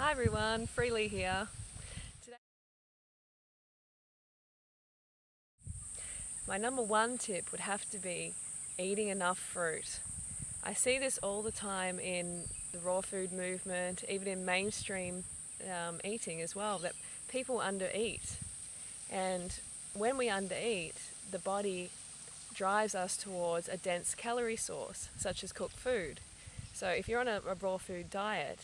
Hi everyone, Freely here. Today, my number one tip would have to be eating enough fruit. I see this all the time in the raw food movement, even in mainstream eating as well, that people undereat. And when we undereat, the body drives us towards a dense calorie source, such as cooked food. So if you're on a raw food diet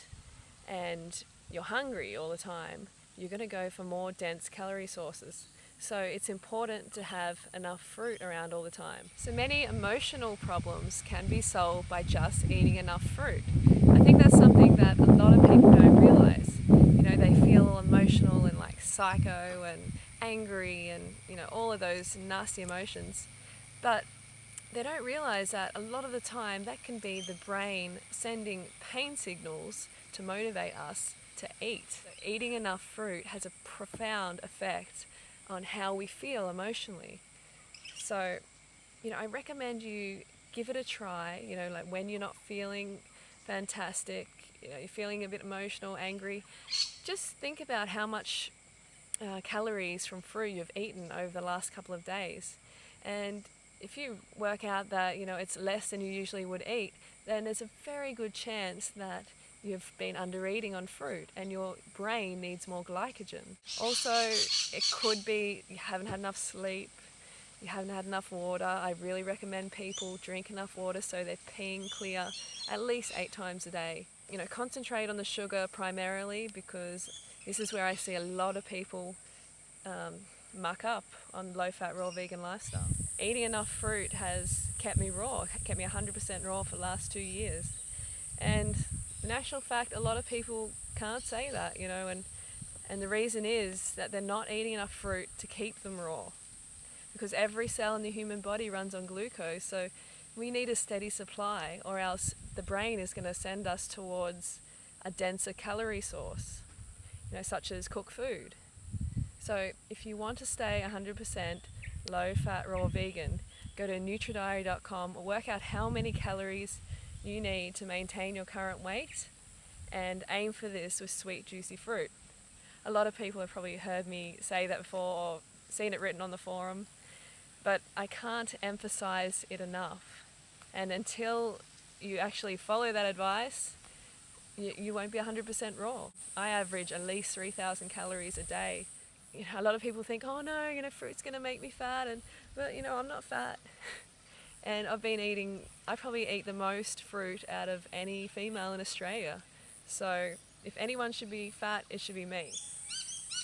and you're hungry all the time, you're going to go for more dense calorie sources. So it's important to have enough fruit around all the time. So many emotional problems can be solved by just eating enough fruit. I think that's something that a lot of people don't realize. They feel emotional and like psycho and angry and, all of those nasty emotions. But they don't realize that a lot of the time that can be the brain sending pain signals to motivate us to eat. So eating enough fruit has a profound effect on how we feel emotionally. So, I recommend you give it a try, like when you're not feeling fantastic, you're feeling a bit emotional, angry, just think about how much calories from fruit you've eaten over the last couple of days. And if you work out that it's less than you usually would eat, then there's a very good chance that you've been under-eating on fruit and your brain needs more glycogen. Also, it could be you haven't had enough sleep, you haven't had enough water. I really recommend people drink enough water so they're peeing clear at least 8 times a day. Concentrate on the sugar primarily, because this is where I see a lot of people muck up on low-fat, raw vegan lifestyle. Eating enough fruit has kept me raw, kept me 100% raw for the last 2 years. And in actual fact, a lot of people can't say that, and the reason is that they're not eating enough fruit to keep them raw. Because every cell in the human body runs on glucose, so we need a steady supply, or else the brain is going to send us towards a denser calorie source, such as cooked food. So if you want to stay 100% low-fat, raw vegan, go to nutridiary.com, work out how many calories you need to maintain your current weight, and aim for this with sweet, juicy fruit. A lot of people have probably heard me say that before or seen it written on the forum, but I can't emphasize it enough. And until you actually follow that advice, you won't be 100% raw. I average at least 3,000 calories a day. A lot of people think, oh no, fruit's going to make me fat, but I'm not fat. And I probably eat the most fruit out of any female in Australia. So if anyone should be fat, it should be me.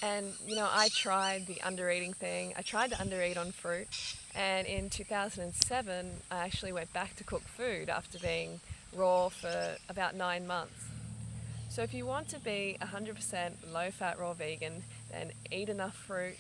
And, I tried the under-eating thing. I tried to under-eat on fruit. And in 2007, I actually went back to cooked food after being raw for about 9 months. So if you want to be 100% low-fat, raw vegan, then eat enough fruit,